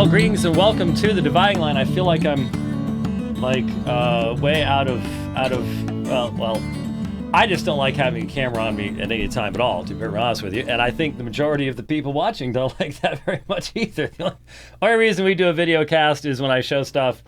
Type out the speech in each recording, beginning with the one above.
Well, greetings and welcome to the Dividing Line. I feel like I'm way out of well, I just don't like having a camera on me at any time at all, to be very honest with you. And I think the majority of the people watching don't like that very much either. The only reason we do a video cast is when I show stuff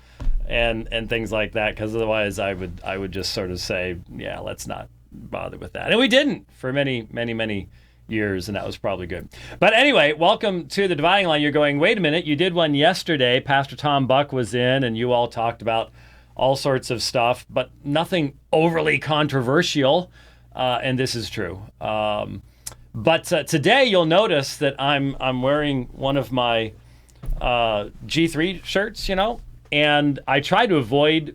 and things like that, because otherwise I would just sort of say, yeah, let's not bother with that. And we didn't for many years, and that was probably good. But anyway, welcome to the Dividing Line. You're going, wait a minute, you did one yesterday. Pastor Tom Buck was in, and you all talked about all sorts of stuff, but nothing overly controversial, and this is true. But today you'll notice that I'm wearing one of my G3 shirts, and I try to avoid.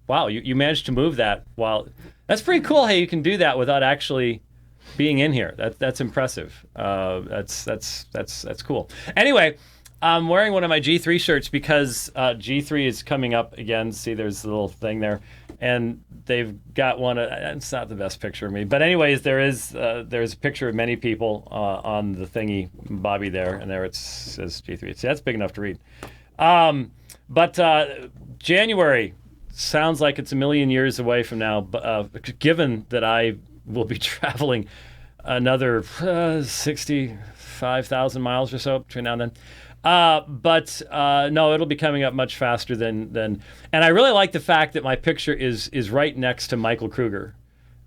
Wow, you managed to move that. Wow, that's pretty cool. Hey, you can do that without actually being in here. That's impressive. That's cool. Anyway, I'm wearing one of my G3 shirts because G3 is coming up again. See, there's a little thing there, and they've got one. It's not the best picture of me, but anyways, there's a picture of many people on the thingy, Bobby there, and there it says G3. See, that's big enough to read. But January sounds like it's a million years away from now. Given that I will be traveling another 65,000 miles or so between now and then. But no, it'll be coming up much faster than. And I really like the fact that my picture is right next to Michael Kruger,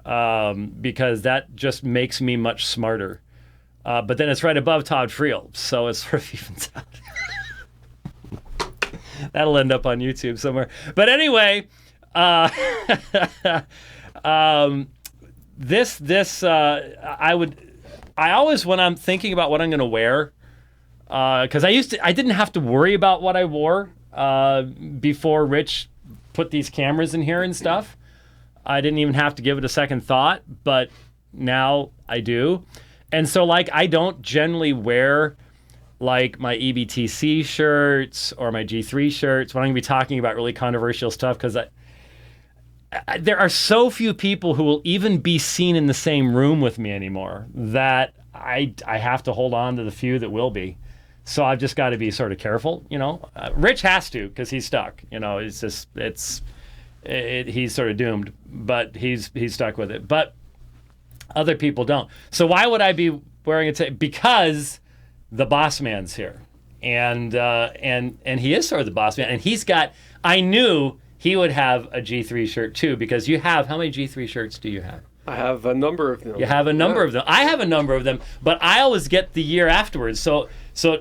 because that just makes me much smarter. But then it's right above Todd Friel, so it sort of evens out. That'll end up on YouTube somewhere. But anyway, I always, when I'm thinking about what I'm going to wear, because I didn't have to worry about what I wore before Rich put these cameras in here and stuff. I didn't even have to give it a second thought, but now I do. And so I don't generally wear my EBTC shirts or my G3 shirts when I'm going to be talking about really controversial stuff, because there are so few people who will even be seen in the same room with me anymore that I have to hold on to the few that will be. So I've just got to be sort of careful, Rich has to, because he's stuck. He's sort of doomed, but he's stuck with it. But other people don't. So why would I be wearing it? Because the boss man's here, and he is sort of the boss man, and he's got. I knew he would have a G3 shirt too, because you have, how many G3 shirts do you have? I have a number of them. You have a number of them. I have a number of them, but I always get the year afterwards. So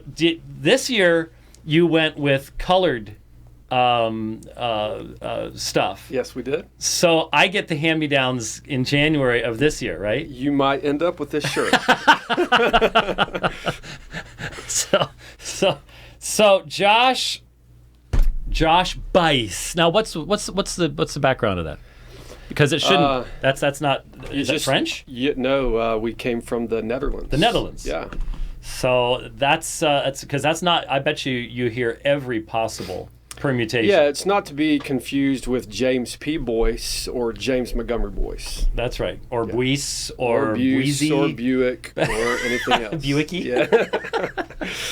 this year you went with colored stuff. Yes, we did. So I get the hand-me-downs in January of this year, right? You might end up with this shirt. So Josh Buice. Now, what's the background of that? Because it shouldn't. That's not. Is that French? No, we came from the Netherlands. The Netherlands. Yeah. So that's because that's not. I bet you hear every possible permutation. Yeah, it's not to be confused with James P. Boyce or James Montgomery Boyce. That's right. Or Buice or Buice Buizy. or Buick or anything else. Buicky. Yeah.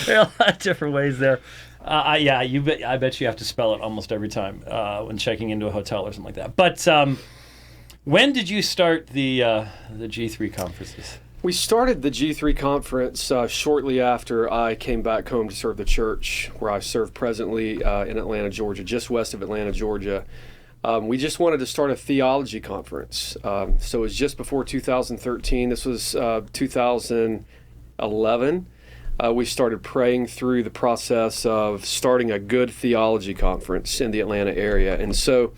There are a lot of different ways there. I bet you have to spell it almost every time when checking into a hotel or something like that. But when did you start the G3 conferences? We started the G3 conference shortly after I came back home to serve the church, where I serve presently in Atlanta, Georgia, just west of Atlanta, Georgia. We just wanted to start a theology conference. So it was just before 2013. This was 2011. We started praying through the process of starting a good theology conference in the Atlanta area. And so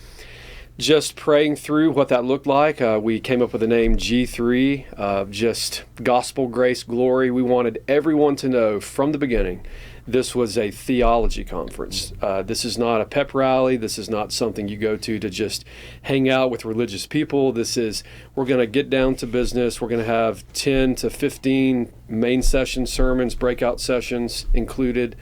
just praying through what that looked like, we came up with the name G3, just gospel, grace, glory. We wanted everyone to know from the beginning this was a theology conference. This is not a pep rally. This is not something you go to just hang out with religious people. We're going to get down to business. We're going to have 10 to 15 main session sermons, breakout sessions included.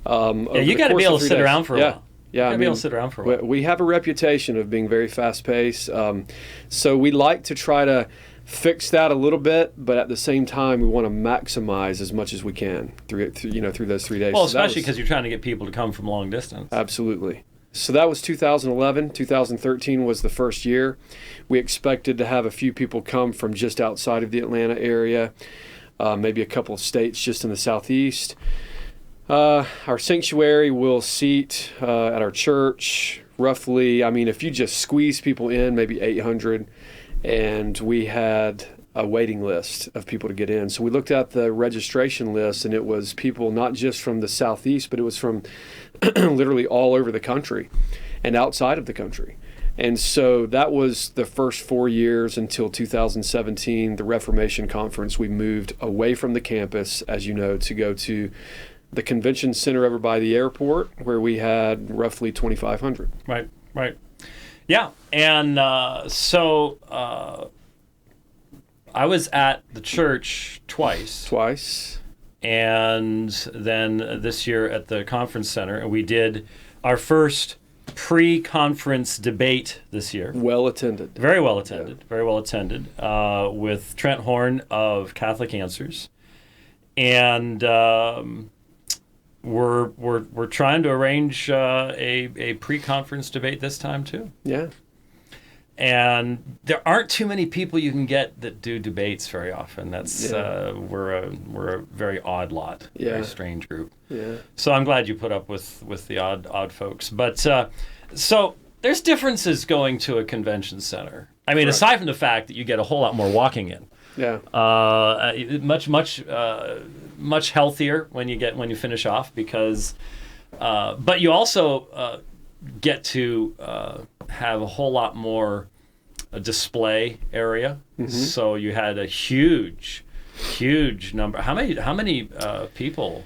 You got to be able to sit around for a while. Yeah, be able to sit around for a while. We have a reputation of being very fast-paced, so we like to try to fix that a little bit, but at the same time, we want to maximize as much as we can through those 3 days. Well, especially because you're trying to get people to come from long distance. Absolutely. So that was 2011. 2013 was the first year. We expected to have a few people come from just outside of the Atlanta area, maybe a couple of states just in the southeast. Our sanctuary will seat at our church roughly, if you just squeeze people in, maybe 800. And we had a waiting list of people to get in. So we looked at the registration list, and it was people not just from the southeast, but it was from literally all over the country and outside of the country. And so that was the first 4 years until 2017, the Reformation Conference. We moved away from the campus, as you know, to go to the convention center over by the airport, where we had roughly 2,500. Right. Yeah, and so I was at the church twice. And then this year at the conference center, and we did our first pre-conference debate this year. Well attended. Very well attended. With Trent Horn of Catholic Answers. And we're trying to arrange a pre-conference debate this time too. Yeah. And there aren't too many people you can get that do debates very often. That's we're a very odd lot, very strange group. Yeah. So I'm glad you put up with the odd folks. But so there's differences going to a convention center. Correct. Aside from the fact that you get a whole lot more walking in. Yeah. Much healthier when you finish off because, but you also get to have a whole lot more display area. Mm-hmm. So you had a huge number. How many people?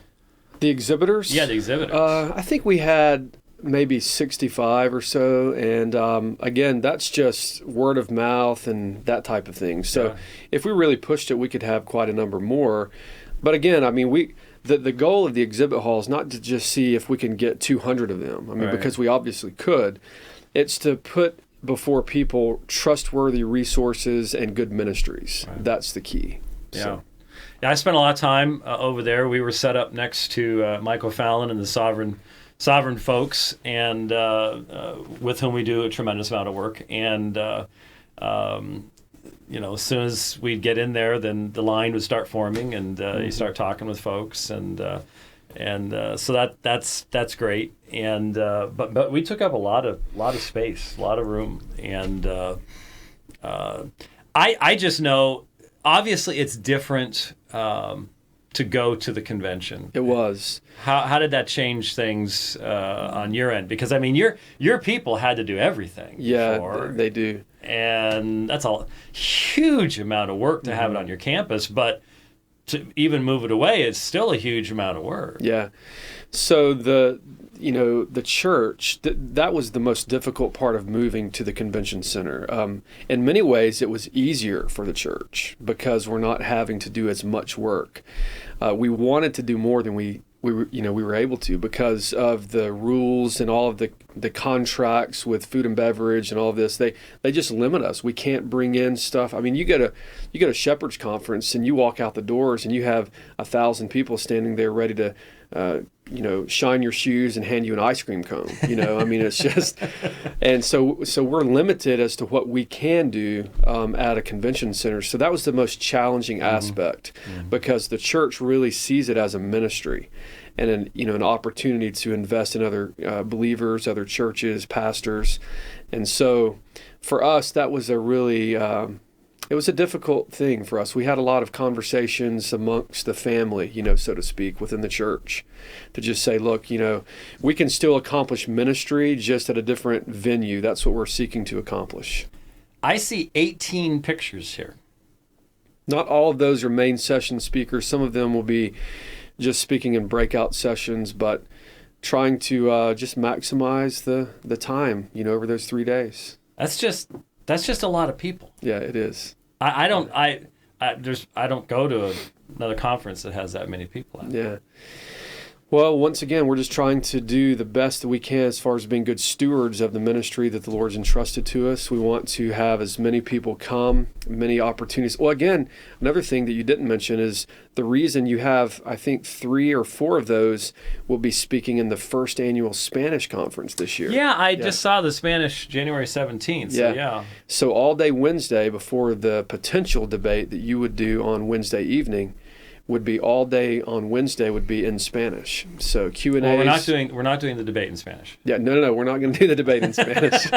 The exhibitors? Yeah, the exhibitors. I think we had maybe 65 or so, and again, that's just word of mouth and that type of thing. So if we really pushed it, we could have quite a number more. But again, the goal of the exhibit hall is not to just see if we can get 200 of them. Because we obviously could. It's to put before people trustworthy resources and good ministries. Right. That's the key. Yeah. So. Yeah, I spent a lot of time over there. We were set up next to Michael Fallon and the Sovereign folks, and with whom we do a tremendous amount of work. And as soon as we'd get in there, then the line would start forming, and you start talking with folks, and so that's great. And but we took up a lot of space, a lot of room, and I just know obviously it's different to go to the convention. It was. How did that change things on your end? Because your people had to do everything. Yeah, before, they do. And that's a huge amount of work to have it on your campus, but to even move it away, it's still a huge amount of work. Yeah. So the church, that was the most difficult part of moving to the convention center. In many ways, it was easier for the church because we're not having to do as much work. We wanted to do more than we were able to because of the rules and all of the contracts with food and beverage and all of this. They just limit us. We can't bring in stuff. You go to Shepherd's Conference and you walk out the doors and you have 1,000 people standing there ready to shine your shoes and hand you an ice cream cone. It's just, and so we're limited as to what we can do at a convention center. So that was the most challenging aspect because the church really sees it as a ministry and an opportunity to invest in other believers, other churches, pastors. And so for us, that was a really, it was a difficult thing for us. We had a lot of conversations amongst the family, so to speak, within the church to just say, look, we can still accomplish ministry just at a different venue. That's what we're seeking to accomplish. I see 18 pictures here. Not all of those are main session speakers. Some of them will be just speaking in breakout sessions, but trying to just maximize the time, over those 3 days. That's just a lot of people. Yeah, it is. I don't go to another conference that has that many people at it. Yeah. Well, once again, we're just trying to do the best that we can as far as being good stewards of the ministry that the Lord's entrusted to us. We want to have as many people come, many opportunities. Well, again, another thing that you didn't mention is the reason you have, I think, 3 or 4 of those will be speaking in the first annual Spanish conference this year. Yeah, I just saw the Spanish January 17th. So yeah. So all day Wednesday before the potential debate that you would do on Wednesday evening, would be all day on Wednesday would be in Spanish. So Q&As. Well, we're not doing the debate in Spanish. Yeah, no, we're not going to do the debate in Spanish.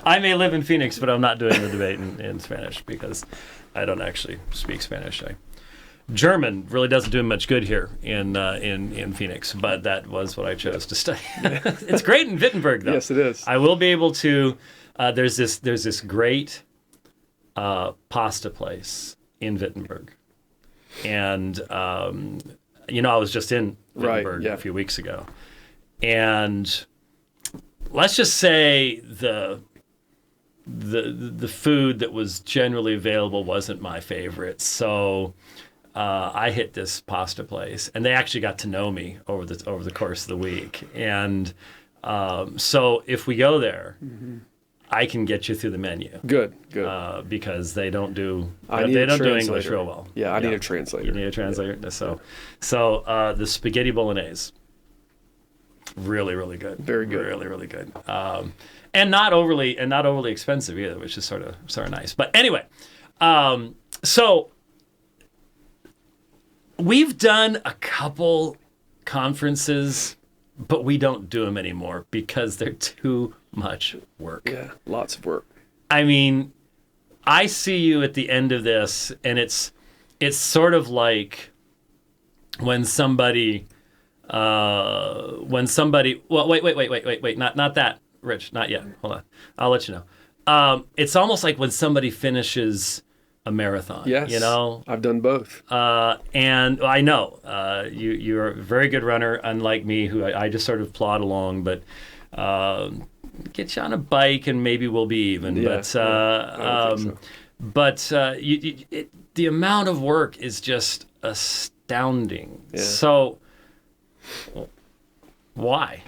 I may live in Phoenix, but I'm not doing the debate in Spanish because I don't actually speak Spanish. German really doesn't do much good here in Phoenix, but that was what I chose to study. It's great in Wittenberg, though. Yes, it is. I will be able to. There's this great pasta place in Wittenberg. And, I was just in Wittenberg a few weeks ago. And let's just say the food that was generally available wasn't my favorite. So I hit this pasta place, and they actually got to know me over the course of the week. And so if we go there, I can get you through the menu. Good. Because they don't do English real well. Yeah, I need a translator. You need a translator. Yeah. So the spaghetti bolognese, really, really good. Very good. Really, really good. And not overly expensive either, which is sort of nice. But anyway, so we've done a couple conferences, but we don't do them anymore because they're too much work. Yeah, lots of work. I mean, I see you at the end of this, and it's sort of like when somebody well, wait, not that, Rich, not yet. Hold on, I'll let you know. It's almost like when somebody finishes a marathon. Yes, I've done both. And I know you're a very good runner, unlike me, who I just sort of plod along, but. Get you on a bike and maybe we'll be even. Yeah, But the amount of work is just astounding. Yeah. So why?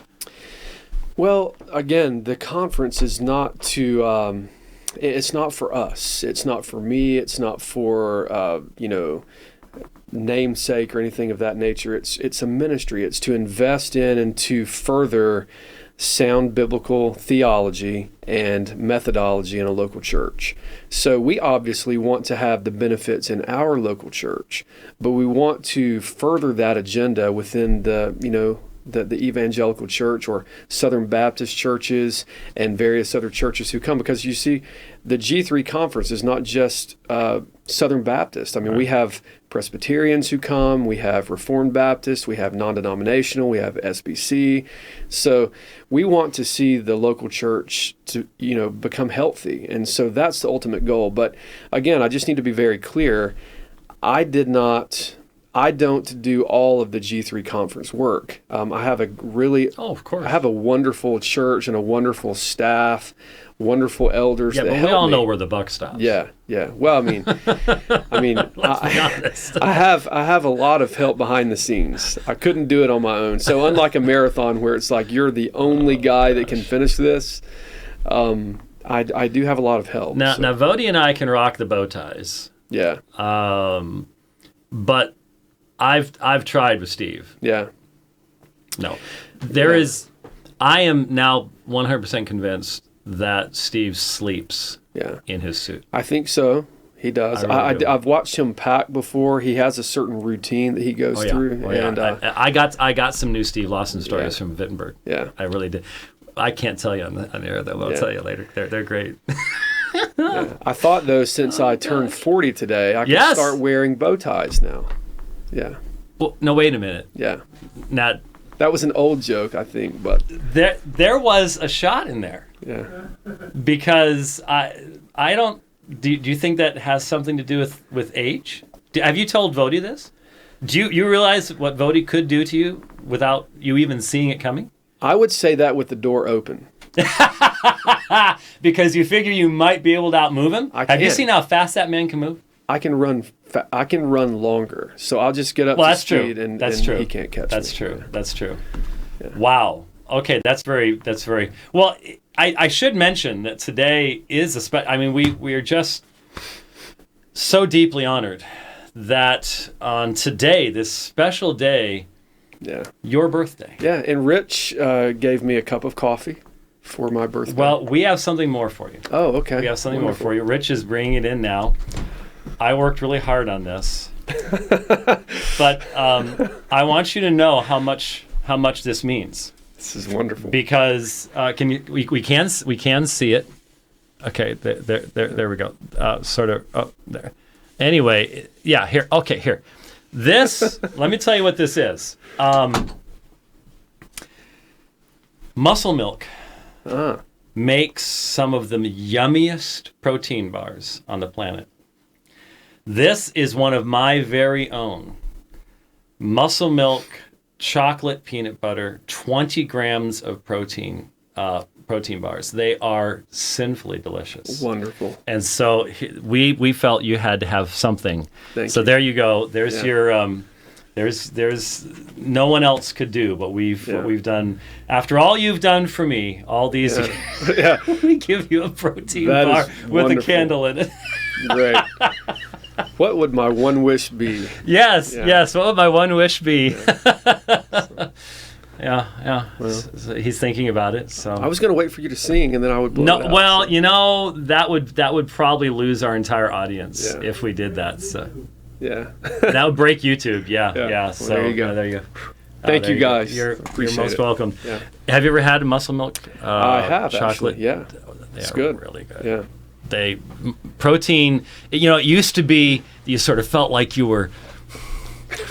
Well, again, the conference is not to. It's not for us. It's not for me. It's not for namesake or anything of that nature. It's a ministry. It's to invest in and to further sound biblical theology and methodology in a local church. So we obviously want to have the benefits in our local church, but we want to further that agenda within the evangelical church or Southern Baptist churches and various other churches who come, because you see the G3 conference is not just Southern Baptist. I mean, we have Presbyterians who come, we have Reformed Baptists, we have non-denominational, we have SBC. So we want to see the local church to, become healthy. And so that's the ultimate goal. But again, I just need to be very clear. I don't do all of the G3 conference work. I have a wonderful church and a wonderful staff, wonderful elders. Yeah, that but help we all me. know where the buck stops. Yeah. Well, I mean, Let's be honest. I have a lot of help behind the scenes. I couldn't do it on my own. So unlike a marathon where it's like you're the only guy that can finish this, I do have a lot of help. Now, Vody and I can rock the bow ties. Yeah. But I've tried with Steve. Yeah. No. I am now 100% convinced that Steve sleeps in his suit. I think so. He does. I've watched him pack before. He has a certain routine that he goes through. And I got some new Steve Lawson stories from Wittenberg. Yeah. I really did. I can't tell you on the air, though. I'll tell you later. They're great. I thought, though, since I turned 40 today, I could start wearing bow ties now. Yeah. Well, no, wait a minute. Yeah. Now, that was an old joke, I think, but there was a shot in there. Yeah. Because I don't. Do you think that has something to do with age? Have you told Vody this? Do you realize what Vody could do to you without you even seeing it coming? I would say that with the door open. Because you figure you might be able to outmove him? I Have you can. seen how fast that man can move? I can run longer, so I'll just get up to speed, and he can't catch me. That's true. That's true. Yeah. Wow. Okay, that's very well. I should mention that today is we are just so deeply honored that on today, this special day, your birthday. Yeah, and Rich gave me a cup of coffee for my birthday. Well, we have something more for you. Oh, okay. We have something more for you. Rich is bringing it in now. I worked really hard on this, but I want you to know how much this means. This is wonderful. Because we can see it. Okay, there we go. Sort of. Oh, there. Anyway, yeah. Here. Okay, here. This. Let me tell you what this is. Muscle Milk makes some of the yummiest protein bars on the planet. This is one of my very own Muscle Milk chocolate peanut butter, 20 grams of protein bars. They are sinfully delicious. Wonderful. And so we felt you had to have something. Thank you. There you go. There's your there's no one else could do what we've done. After all you've done for me all these years, we give you a protein bar with a candle in it. Great. What would my one wish be? Yes. What would my one wish be? Yeah. Well, so he's thinking about it. So I was going to wait for you to sing, and then I would blow it out. Well, that would probably lose our entire audience if we did that. So that would break YouTube. Yeah. Well, So there you go. There you go. Thank you guys. You're most welcome. Yeah. Have you ever had Muscle Milk? I have chocolate. Actually. Yeah, it's good. Really good. Yeah. Protein, it used to be you sort of felt like you were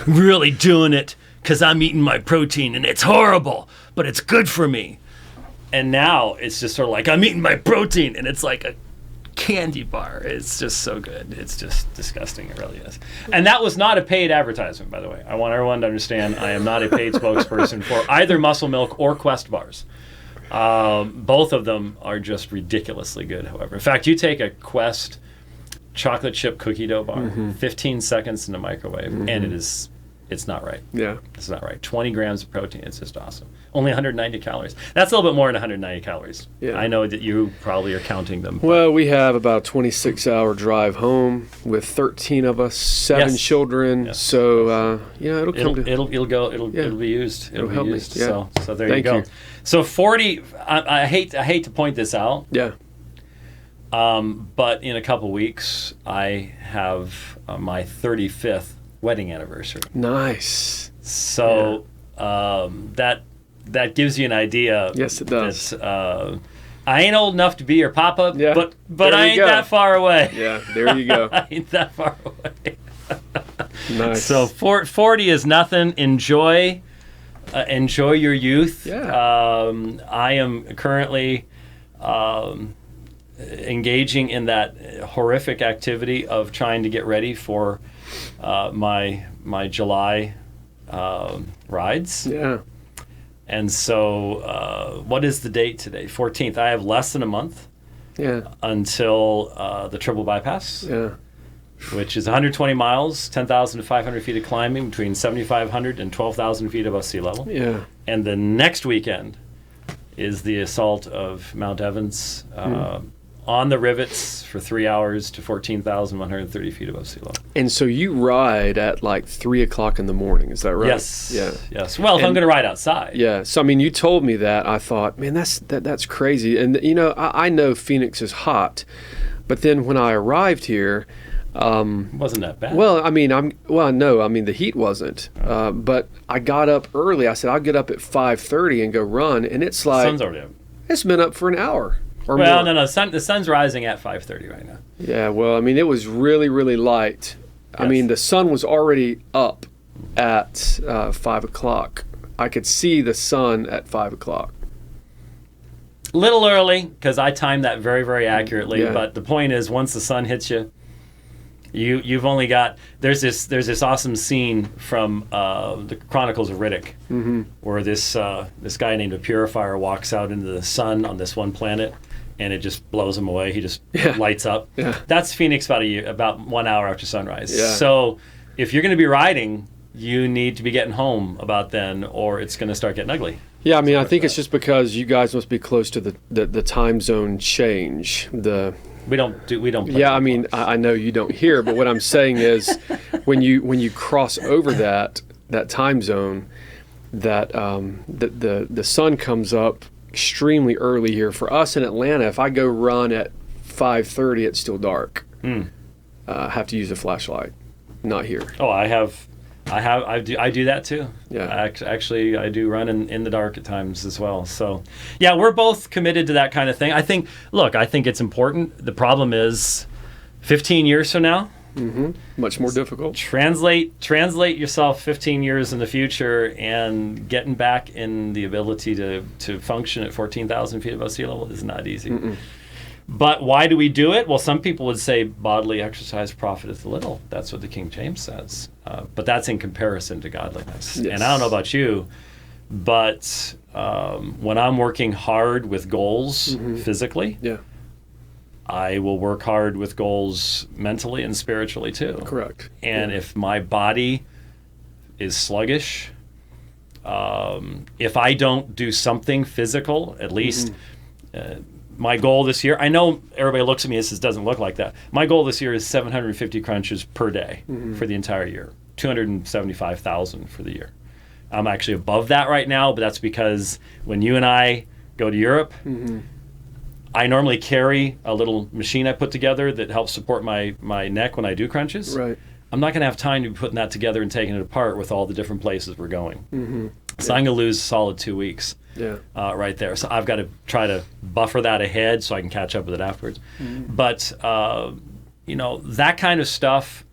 really doing it because I'm eating my protein and it's horrible, but it's good for me. And now it's just sort of like I'm eating my protein and it's like a candy bar. It's just so good. It's just disgusting. It really is. And that was not a paid advertisement, by the way. I want everyone to understand I am not a paid spokesperson for either Muscle Milk or Quest bars. Both of them are just ridiculously good, however. In fact, you take a Quest chocolate chip cookie dough bar, 15 seconds in the microwave, and it's not right. Yeah. It's not right. 20 grams of protein. It's just awesome. Only 190 calories. That's a little bit more than 190 calories. Yeah. I know that you probably are counting them. Well, we have about a 26-hour drive home with 13 of us, 7 children. Yes. So, it'll be used. It'll be used. Yeah. So there you go. So 40, I hate to point this out. Yeah. But in a couple weeks, I have my 35th wedding anniversary. Nice. So that gives you an idea. Yes, it does. I ain't old enough to be your papa, but I ain't that far away. Yeah, there you go. I ain't that far away. Nice. So 40 is nothing. Enjoy your youth. Yeah. I am currently engaging in that horrific activity of trying to get ready for my July rides. Yeah. And so what is the date today? 14th. I have less than a month until the triple bypass. Yeah. Which is 120 miles, 10,000 to 500 feet of climbing between 7,500 and 12,000 feet above sea level. Yeah. And the next weekend is the assault of Mount Evans on the rivets for 3 hours to 14,130 feet above sea level. And so you ride at like 3 o'clock in the morning, is that right? Yes. Yeah. Yes. Well, if I'm going to ride outside. Yeah. So, you told me that. I thought, man, that's crazy. And, I know Phoenix is hot, but then when I arrived here, wasn't that bad? Well, the heat wasn't. But I got up early. I said, I'll get up at 5:30 and go run. And it's like, sun's already up. It's been up for an hour or more. No. The sun's rising at 5:30 right now. Yeah, well, it was really, really light. Yes. The sun was already up at 5 o'clock. I could see the sun at 5 o'clock. Little early, because I timed that very, very accurately. Yeah. But the point is, once the sun hits you, you've only got there's this awesome scene from the Chronicles of Riddick, where this guy named a Purifier walks out into the sun on this one planet, and it just blows him away. He just Yeah. lights up. Yeah. That's Phoenix about 1 hour after sunrise. Yeah. So if you're going to be riding, you need to be getting home about then, or it's going to start getting ugly. Yeah, I mean, I think it's just because you guys must be close to the time zone change. We don't play Yeah, I mean, I know you don't hear, but what I'm saying is, when you cross over that time zone, that the sun comes up extremely early here. For us in Atlanta, if I go run at 5:30, it's still dark. I have to use a flashlight. Not here. Oh, I do that too. Yeah. Actually, I do run in the dark at times as well. So, yeah, we're both committed to that kind of thing. I think it's important. The problem is 15 years from now. Much more difficult. Translate yourself 15 years in the future, and getting back in the ability to function at 14,000 feet above sea level is not easy. But why do we do it? Well, some people would say bodily exercise profiteth little. That's what the King James says. But that's in comparison to godliness. Yes. And I don't know about you, but when I'm working hard with goals physically, Yeah. I will work hard with goals mentally and spiritually too. Correct. And if my body is sluggish, if I don't do something physical, at least my goal this year, I know everybody looks at me and says, doesn't look like that. My goal this year is 750 crunches per day for the entire year, 275,000 for the year. I'm actually above that right now, but that's because when you and I go to Europe, I normally carry a little machine I put together that helps support my neck when I do crunches. Right. I'm not going to have time to be putting that together and taking it apart with all the different places we're going. So I'm going to lose a solid 2 weeks right there. So I've got to try to buffer that ahead so I can catch up with it afterwards. But, that kind of stuff,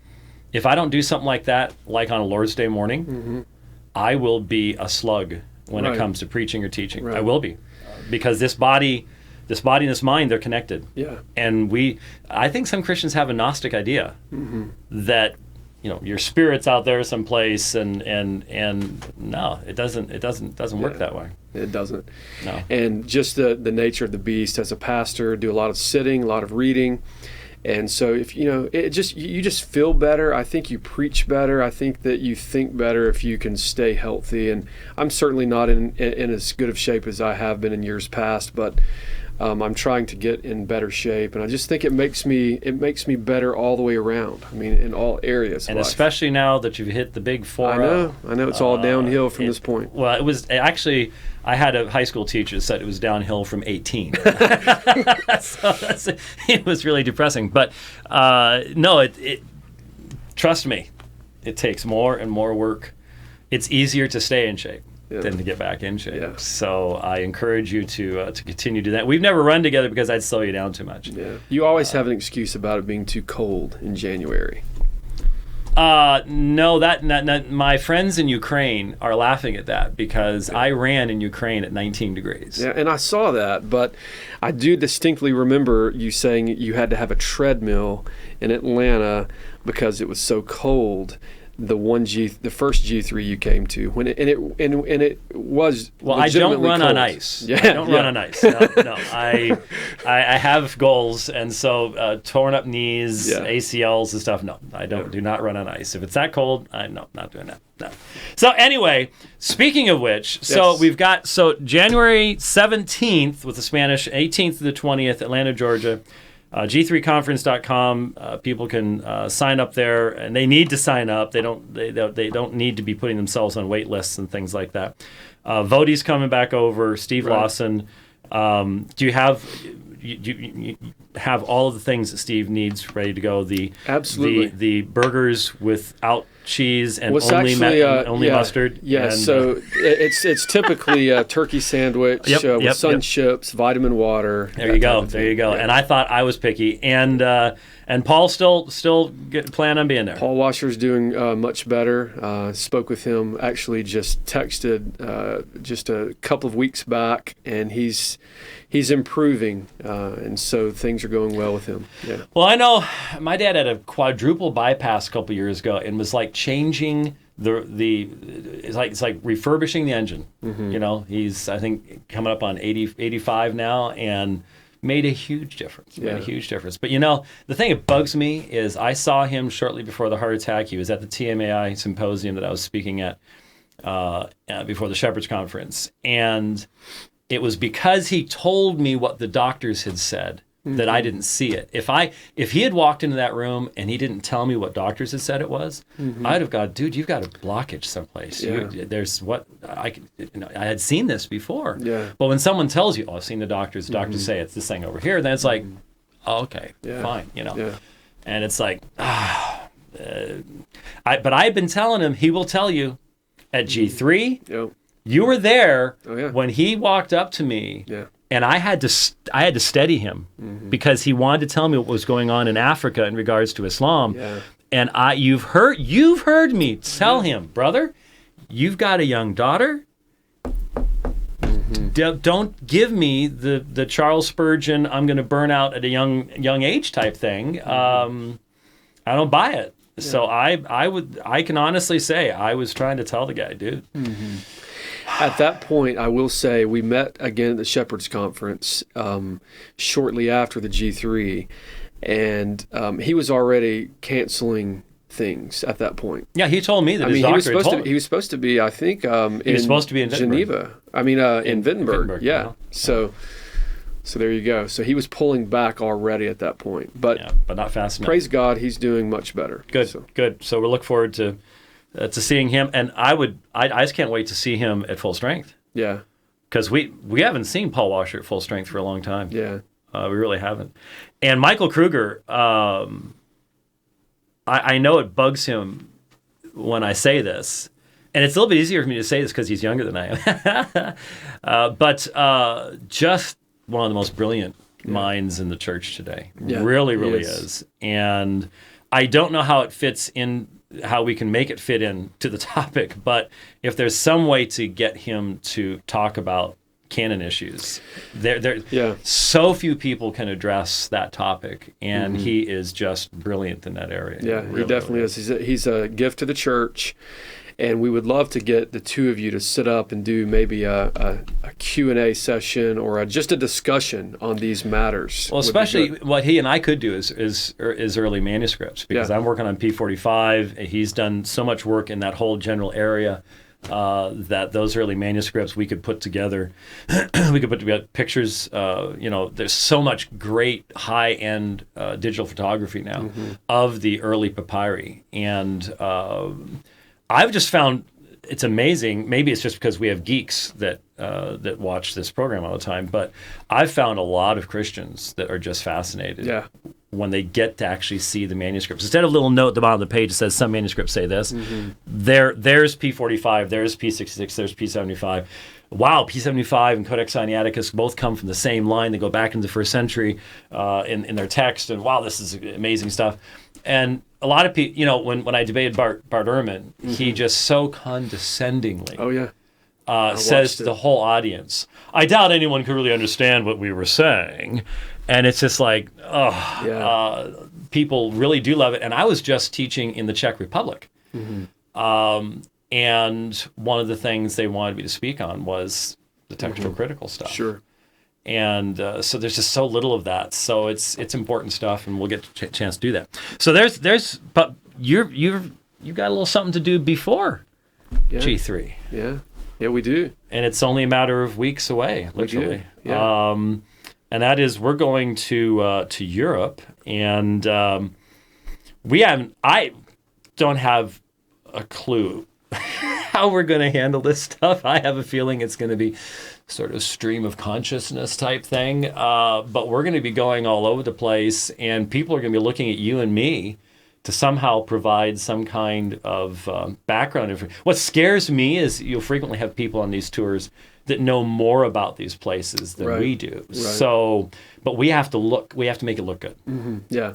if I don't do something like that, like on a Lord's Day morning, I will be a slug when it comes to preaching or teaching. I will be. Because this body and this mind, they're connected. Yeah. And I think some Christians have a Gnostic idea that, your spirit's out there someplace, and no, it doesn't work that way. It doesn't. No. And just the nature of the beast, as a pastor, do a lot of sitting, a lot of reading. And so if you just feel better. I think you preach better. I think that you think better if you can stay healthy. And I'm certainly not in as good of shape as I have been in years past, but I'm trying to get in better shape, and I just think it makes me better all the way around. I mean, in all areas. And of life. especially now that you've hit the big 4-0. I know it's all downhill from this point. Well, it was actually, I had a high school teacher that said it was downhill from 18. It was really depressing. But no, trust me, it takes more and more work. It's easier to stay in shape than to get back in shape. Yeah. So I encourage you to continue to do that. We've never run together because I'd slow you down too much. Yeah. You always have an excuse about it being too cold in January. No, my friends in Ukraine are laughing at that because I ran in Ukraine at 19 degrees. Yeah, and I saw that, but I do distinctly remember you saying you had to have a treadmill in Atlanta because it was so cold. The first G3 you came to, when it was well, I don't run cold. on ice. Yeah, I don't run on ice. No. I have goals, and so torn up knees, ACLs and stuff. No, I don't. Do not run on ice. If it's that cold, no, not doing that. No. So anyway, speaking of which, so we've got January 17th with the Spanish, 18th to the 20th, Atlanta, Georgia. G3conference.com. People can sign up there, and they need to sign up. They don't need to be putting themselves on wait lists and things like that. Vodi's coming back over. Steve Lawson. Do you have you have all of the things that Steve needs ready to go? Absolutely. The burgers without cheese and only mustard. Yeah, and, so it's typily a turkey sandwich with sun chips, vitamin water. There you go. Yeah. And I thought I was picky, and Paul still plan on being there. Paul Washer's doing much better. Spoke with him. Actually, just texted just a couple of weeks back, and he's improving, and so things are going well with him. Yeah. Well, I know my dad had a quadruple bypass a couple years ago, and was like changing it's like refurbishing the engine. He's I think coming up on 85 now, and made a huge difference. Yeah. Made a huge difference. But the thing that bugs me is I saw him shortly before the heart attack. He was at the TMAI symposium that I was speaking at before the Shepherds Conference. And it was because he told me what the doctors had said that I didn't see it. If he had walked into that room and he didn't tell me what doctors had said it was, I'd have gone, dude, you've got a blockage someplace. Yeah. I had seen this before. Yeah. But when someone tells you, I've seen the doctors say it's this thing over here, then it's like, oh, okay, fine, Yeah. And it's like, but I've been telling him, he will tell you at G3, Yep. you were there Oh, yeah. when he walked up to me. Yeah. And I had to steady him because he wanted to tell me what was going on in Africa in regards to Islam. Yeah. And you've heard me tell him, brother, you've got a young daughter. Don't give me the Charles Spurgeon, I'm going to burn out at a young age type thing. I don't buy it. Yeah. So I can honestly say I was trying to tell the guy, dude. At that point, I will say we met again at the Shepherds Conference shortly after the G3, and he was already canceling things at that point. Yeah, he told me that his doctor had told him. He was supposed to be, I think, he was supposed to be in Geneva. In Wittenberg. Yeah. Uh-huh. So there you go. So he was pulling back already at that point, but not fast enough. Praise God, he's doing much better. Good. So we'll look forward to seeing him, and I just can't wait to see him at full strength. Yeah, because we haven't seen Paul Washer at full strength for a long time. Yeah, we really haven't. And Michael Kruger, I know it bugs him when I say this, and it's a little bit easier for me to say this because he's younger than I am. But just one of the most brilliant minds in the church today. Yeah, really is. And I don't know how it fits in, how we can make it fit in to the topic, but if there's some way to get him to talk about canon issues, so few people can address that topic, and he is just brilliant in that area. Yeah, really, he definitely is. He's a gift to the church, and we would love to get the two of you to sit up and do maybe a Q&A session or just a discussion on these matters. Well, especially what he and I could do is early manuscripts, because I'm working on P45. He's done so much work in that whole general area that those early manuscripts we could put together. We could put together pictures. There's so much great high-end digital photography now of the early papyri, and I've just found it's amazing. Maybe it's just because we have geeks that watch this program all the time, but I've found a lot of Christians that are just fascinated when they get to actually see the manuscripts. Instead of a little note at the bottom of the page that says some manuscripts say this, there's P45, there's P66, there's P75. Wow, P75 and Codex Sinaiticus both come from the same line. They go back into the first century in their text, and wow, this is amazing stuff. And a lot of people, when I debated Bart Ehrman, he just so condescendingly says to the whole audience, I doubt anyone could really understand what we were saying. And it's just like, people really do love it. And I was just teaching in the Czech Republic. And one of the things they wanted me to speak on was the textual critical stuff. Sure. And so there's just so little of that. So it's important stuff, and we'll get a chance to do that. So but you've got a little something to do before G3. Yeah, we do. And it's only a matter of weeks away, literally. And that is, we're going to Europe, and I don't have a clue how we're going to handle this stuff. I have a feeling it's going to be sort of stream of consciousness type thing, but we're going to be going all over the place, and people are going to be looking at you and me to somehow provide some kind of background information. What scares me is you'll frequently have people on these tours that know more about these places than we do. Right. So, but we have to make it look good. Yeah.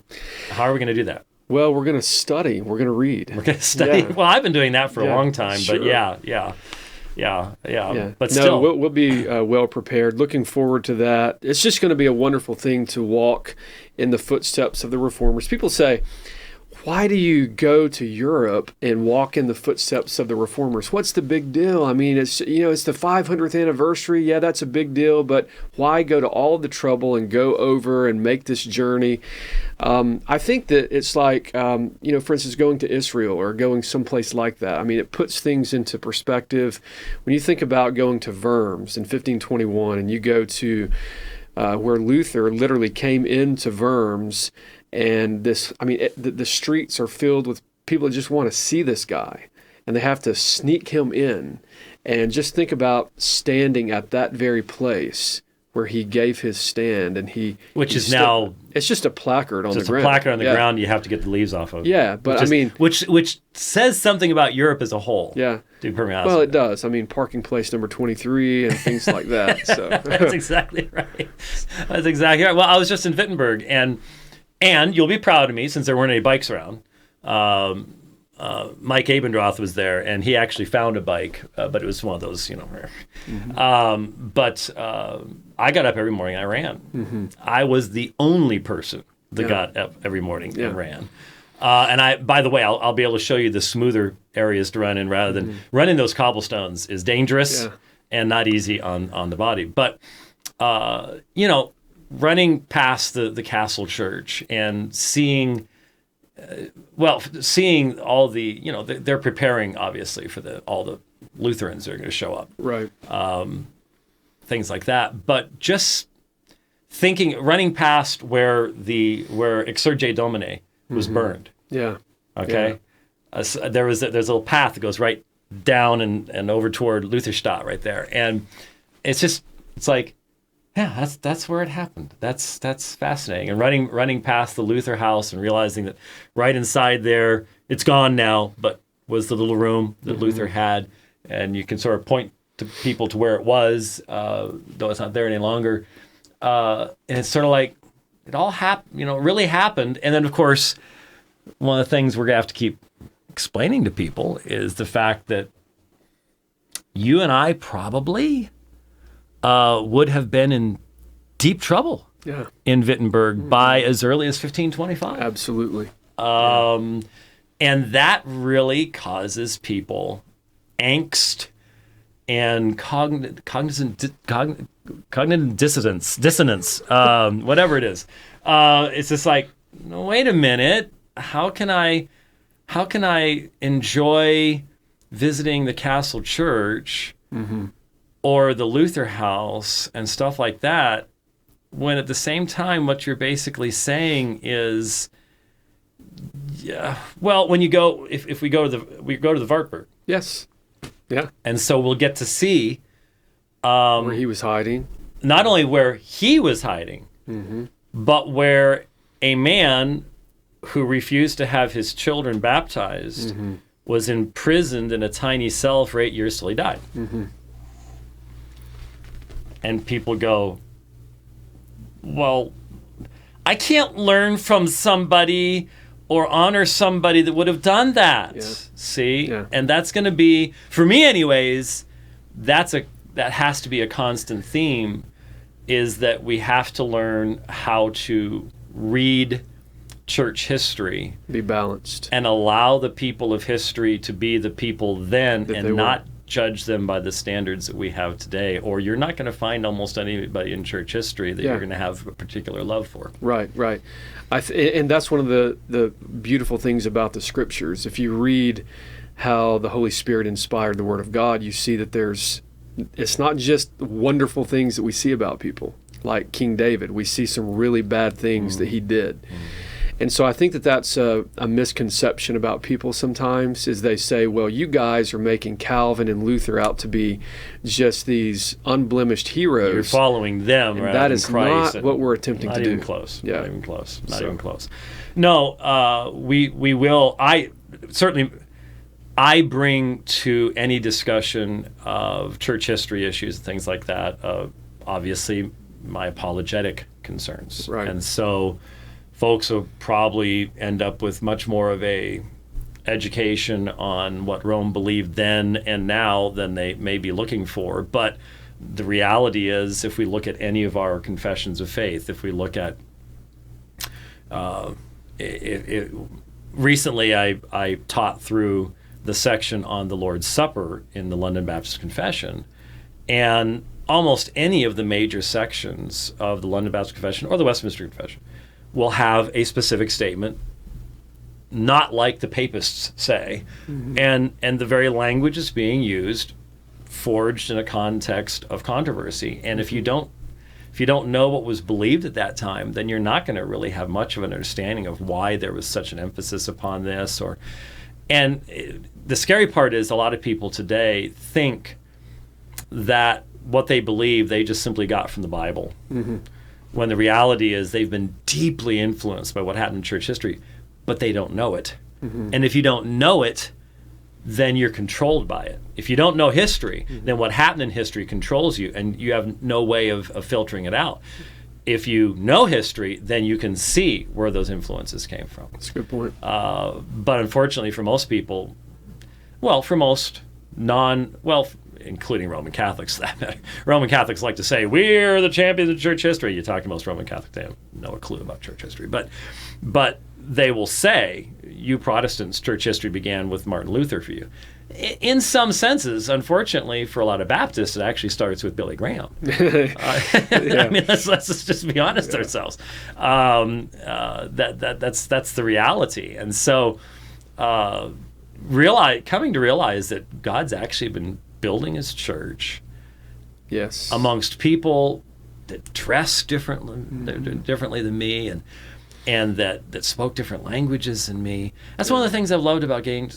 How are we going to do that? Well, we're going to study. We're going to read. We're going to study. Yeah. Well, I've been doing that for a long time, but yeah. But still, we'll be well prepared. Looking forward to that. It's just going to be a wonderful thing to walk in the footsteps of the Reformers. People say, why do you go to Europe and walk in the footsteps of the reformers? What's the big deal? I mean, it's it's the 500th anniversary. Yeah, that's a big deal, but why go to all the trouble and go over and make this journey? I think that it's like, for instance, going to Israel or going someplace like that. I mean, it puts things into perspective. When you think about going to Worms in 1521 and you go to where Luther literally came into Worms, and the streets are filled with people that just want to see this guy, and they have to sneak him in. And just think about standing at that very place where he gave his stand, and it's just a placard on the ground. Just a placard on the ground you have to get the leaves off of. Yeah, but which says something about Europe as a whole. Yeah. Well, it does. I mean, parking place number 23 and things like that. So That's exactly right. That's exactly right. Well, I was just in Wittenberg, and you'll be proud of me since there weren't any bikes around. Mike Abendroth was there, and he actually found a bike, but it was one of those, rare. Mm-hmm. But I got up every morning and I ran. Mm-hmm. I was the only person that got up every morning and ran. And by the way, I'll be able to show you the smoother areas to run in rather than running those cobblestones is dangerous and not easy on the body. But, running past the castle church and seeing all the, they're preparing obviously for all the Lutherans that are going to show up. Right. Things like that. But just running past where Exsurge Domine was burned. Yeah. Okay. Yeah. There's a little path that goes right down and over toward Lutherstadt right there. And it's like, yeah, that's where it happened. That's fascinating. And running past the Luther house and realizing that right inside there, it's gone now, but was the little room that Luther had, and you can sort of point to people to where it was, though it's not there any longer. And it's sort of like it all happened, really happened. And then of course, one of the things we're gonna have to keep explaining to people is the fact that you and I probably would have been in deep trouble in Wittenberg by as early as 1525. Absolutely. And that really causes people angst and cognitive dissonance, whatever it is. It's just like, no, wait a minute. How can I enjoy visiting the castle church or the Luther house and stuff like that, when at the same time what you're basically saying is, when you go, if we go to the Wartburg. Yes. Yeah. And so we'll get to see where he was hiding. Not only where he was hiding, but where a man who refused to have his children baptized was imprisoned in a tiny cell for 8 years till he died. And people go, well, I can't learn from somebody or honor somebody that would have done that. Yeah. See? Yeah. And that's going to be, for me anyways, that has to be a constant theme, is that we have to learn how to read church history. Be balanced. And allow the people of history to be the people then and not judge them by the standards that we have today, or you're not going to find almost anybody in church history that you're going to have a particular love for. Right. And that's one of the beautiful things about the scriptures. If you read how the Holy Spirit inspired the Word of God, you see that it's not just wonderful things that we see about people. Like King David, we see some really bad things that he did. And so I think that that's a misconception about people sometimes, is they say, well, you guys are making Calvin and Luther out to be just these unblemished heroes. You're following them, and rather that than is Christ. not what we're attempting to do. Not even close. Not even close. No, we will. I bring to any discussion of church history issues and things like that, obviously, my apologetic concerns. Right. And so folks will probably end up with much more of a education on what Rome believed then and now than they may be looking for. But the reality is, if we look at any of our confessions of faith, if we look at recently I taught through the section on the Lord's Supper in the London Baptist Confession, and almost any of the major sections of the London Baptist Confession or the Westminster Confession will have a specific statement, not like the papists say, and the very language is being used, forged in a context of controversy. And if you don't know what was believed at that time, then you're not going to really have much of an understanding of why there was such an emphasis upon this. And the scary part is a lot of people today think that what they believe they just simply got from the Bible, when the reality is they've been deeply influenced by what happened in church history, but they don't know it. And if you don't know it, then you're controlled by it. If you don't know history, then what happened in history controls you, and you have no way of filtering it out. If you know history, then you can see where those influences came from. That's a good point. But unfortunately for most people, including Roman Catholics, that matter. Roman Catholics like to say, we're the champions of church history. You talk to most Roman Catholics, they have no clue about church history. But they will say, you Protestants, church history began with Martin Luther for you. In some senses, unfortunately, for a lot of Baptists, it actually starts with Billy Graham. I mean, let's just be honest ourselves. That's the reality. And so coming to realize that God's actually been building his church amongst people that dress differently than me, and that spoke different languages than me. That's one of the things I've loved about getting,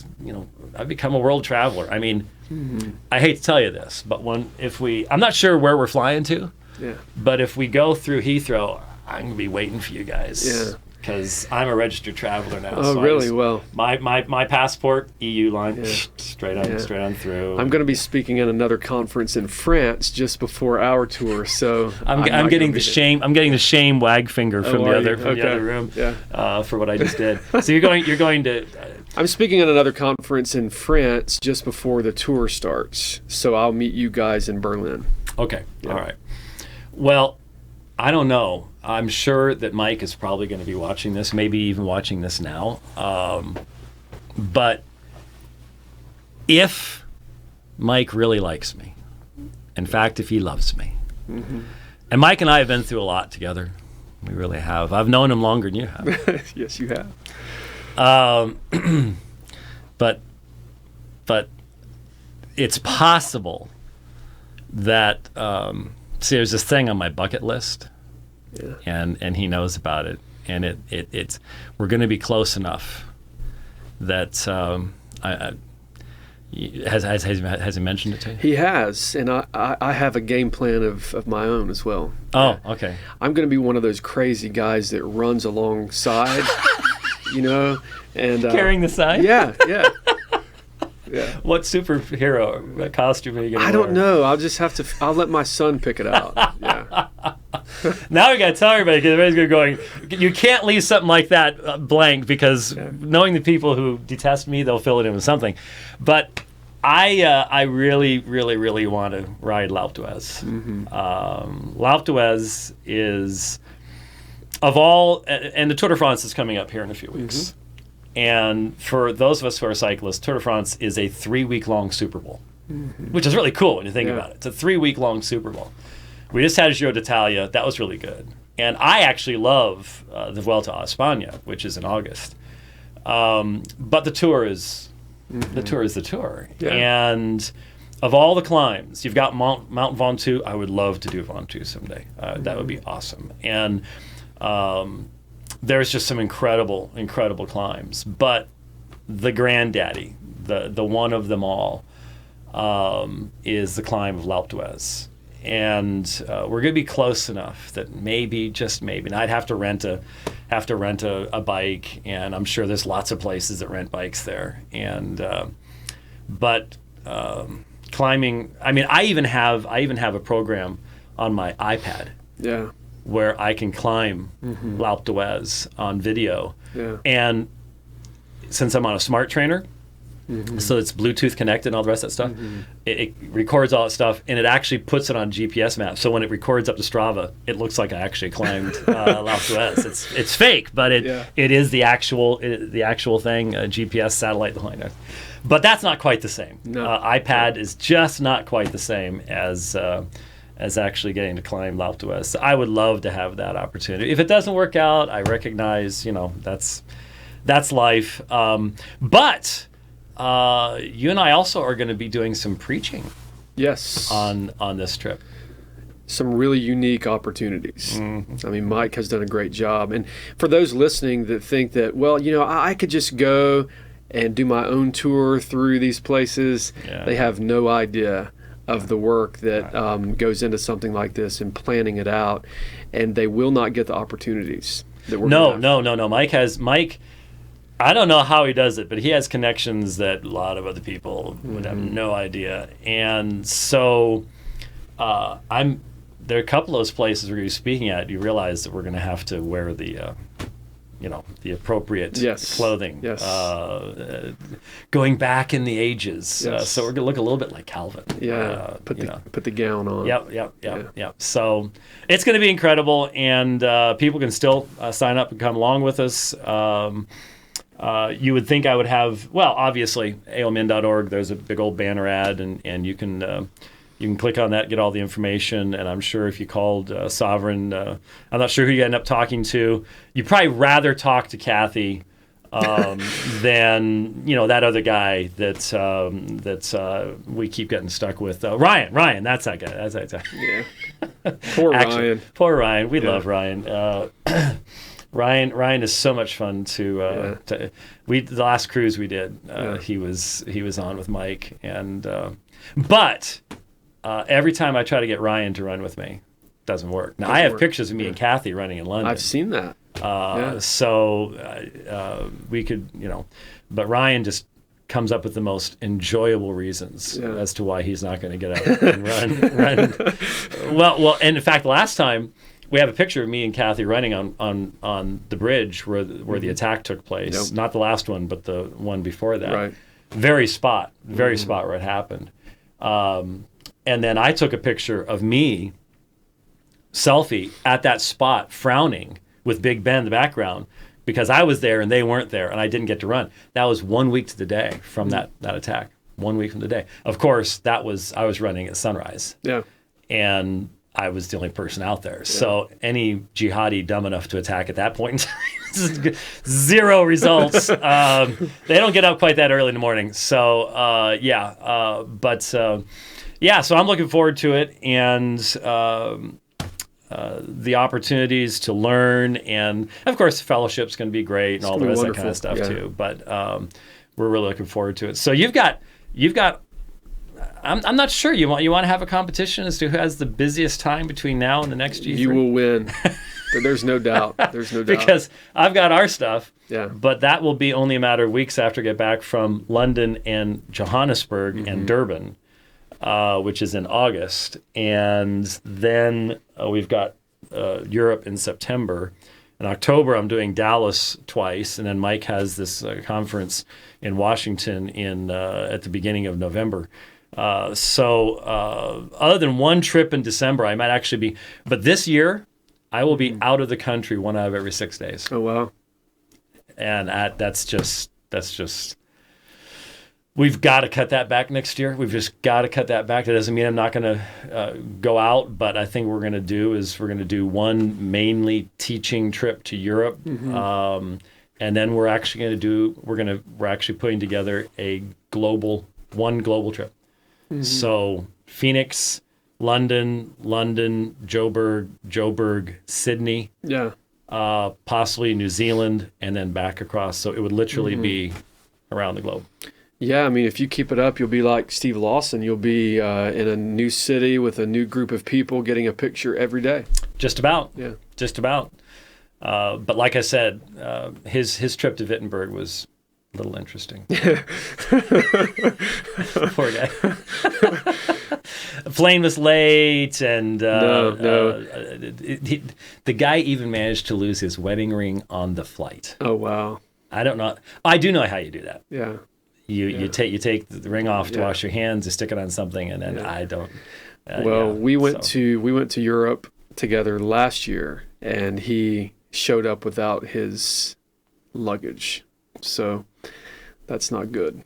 I've become a world traveler. I mean, I hate to tell you this, but I'm not sure where we're flying to, but if we go through Heathrow, I'm going to be waiting for you guys. Yeah. Because I'm a registered traveler now. Oh, so really? Well, my passport, EU line, straight on through. I'm going to be speaking at another conference in France just before our tour, so I'm getting the shame. I'm getting the shame wag finger from the other room for what I just did. So you're going to. I'm speaking at another conference in France just before the tour starts, so I'll meet you guys in Berlin. Okay. Yeah. All right. Well, I don't know. I'm sure that Mike is probably going to be watching this, maybe even watching this now. But if Mike really likes me, in fact, if he loves me, and Mike and I have been through a lot together, we really have. I've known him longer than you have. Yes, you have. But it's possible that there's this thing on my bucket list. Yeah. And he knows about it, and it's we're going to be close enough that has he mentioned it to you? He has, and I have a game plan of my own as well. Oh, okay. I'm going to be one of those crazy guys that runs alongside, and carrying the sign. Yeah. What superhero costume are you going to wear? I don't know. I'll let my son pick it out. Yeah. Now we got to tell everybody, because everybody's going to go, you can't leave something like that blank, because knowing the people who detest me, they'll fill it in with something. But I really, really, really want to ride L'Alpe d'Huez. L'Alpe d'Huez is, of all, and the Tour de France is coming up here in a few weeks. And for those of us who are cyclists, Tour de France is a 3-week-long Super Bowl, which is really cool when you think about it. It's a 3-week-long Super Bowl. We just had Giro d'Italia. That was really good. And I actually love the Vuelta a España, which is in August. But the Tour is the Tour. Yeah. And of all the climbs, you've got Mount Ventoux. I would love to do Ventoux someday. That would be awesome. And there's just some incredible climbs. But the granddaddy, the one of them all, is the climb of L'Alpe d'Huez. And we're going to be close enough that maybe, just maybe, and I'd have to rent a bike, and I'm sure there's lots of places that rent bikes there. And but climbing, I mean, I even have a program on my iPad. Yeah. Where I can climb L'Alpe d'Huez on video. Yeah. And since I'm on a smart trainer, So it's Bluetooth connected and all the rest of that stuff. It records all that stuff, and it actually puts it on GPS maps. So when it records up to Strava, it looks like I actually climbed L'Alpe d'Huez. It's fake, but it is the actual thing, GPS satellite, the whole nine. But that's not quite the same. No. iPad is just not quite the same as actually getting to climb L'Alpe d'Huez. So I would love to have that opportunity. If it doesn't work out, I recognize, that's life. But you and I also are going to be doing some preaching. Yes. On this trip. Some really unique opportunities. I mean, Mike has done a great job. And for those listening that think that, well, I could just go and do my own tour through these places, they have no idea of the work that goes into something like this and planning it out, and they will not get the opportunities that we're No. Mike, I don't know how he does it, but he has connections that a lot of other people would have no idea. And so there are a couple of those places where you're speaking at, you realize that we're going to have to wear the appropriate clothing. Yes. Going back in the ages. Yes. So we're going to look a little bit like Calvin. Yeah. Put the gown on. Yep. So it's going to be incredible, and people can still sign up and come along with us. You would think I would have, obviously, aomin.org, there's a big old banner ad, and you can click on that, get all the information, and I'm sure if you called Sovereign, I'm not sure who you end up talking to. You'd probably rather talk to Kathy than that other guy that we keep getting stuck with. Ryan, that's that guy. Yeah. Poor Ryan. We love Ryan. Ryan is so much fun to the last cruise we did. He was on with Mike, and but every time I try to get Ryan to run with me, it doesn't work. Now I have pictures of me and Kathy running in London. I've seen that. So we could, but Ryan just comes up with the most enjoyable reasons as to why he's not going to get out and run. Well, and in fact, last time we have a picture of me and Kathy running on the bridge where the attack took place. Yep. Not the last one, but the one before that. Right. Very spot where it happened. And then I took a picture of me, selfie, at that spot, frowning with Big Ben in the background, because I was there and they weren't there, and I didn't get to run. That was 1 week to the day from that attack. 1 week from the day. Of course, I was running at sunrise. Yeah. And I was the only person out there. Yeah. So any jihadi dumb enough to attack at that point in time, zero results. They don't get up quite that early in the morning. So, so I'm looking forward to it, and the opportunities to learn, and of course, fellowship's going to be great, and all the rest of that kind of stuff too. But we're really looking forward to it. So you've got. I'm not sure. You want to have a competition as to who has the busiest time between now and the next G3? You will win. There's no doubt. Because I've got our stuff. Yeah. But that will be only a matter of weeks after I get back from London and Johannesburg and Durban, which is in August. And then we've got Europe in September. In October, I'm doing Dallas twice. And then Mike has this conference in Washington at the beginning of November. So other than one trip in December, I might actually be, but this year I will be out of the country 1 out of every 6 days. Oh, wow. And that's just, we've got to cut that back next year. We've just got to cut that back. That doesn't mean I'm not going to go out, but I think what we're going to do is we're going to do one mainly teaching trip to Europe. And then we're actually we're actually putting together one global trip. So Phoenix, London, Joburg, Sydney, possibly New Zealand, and then back across. So it would literally be around the globe. Yeah, I mean, if you keep it up, you'll be like Steve Lawson. You'll be in a new city with a new group of people getting a picture every day. Just about. Yeah. Just about. But like I said, his trip to Wittenberg was a little interesting. Poor guy. The plane was late, and the guy even managed to lose his wedding ring on the flight. Oh, wow. I don't know. I do know how you do that. Yeah. you take the ring off to wash your hands, you stick it on something, and then I don't. We went to Europe together last year, and he showed up without his luggage, so that's not good.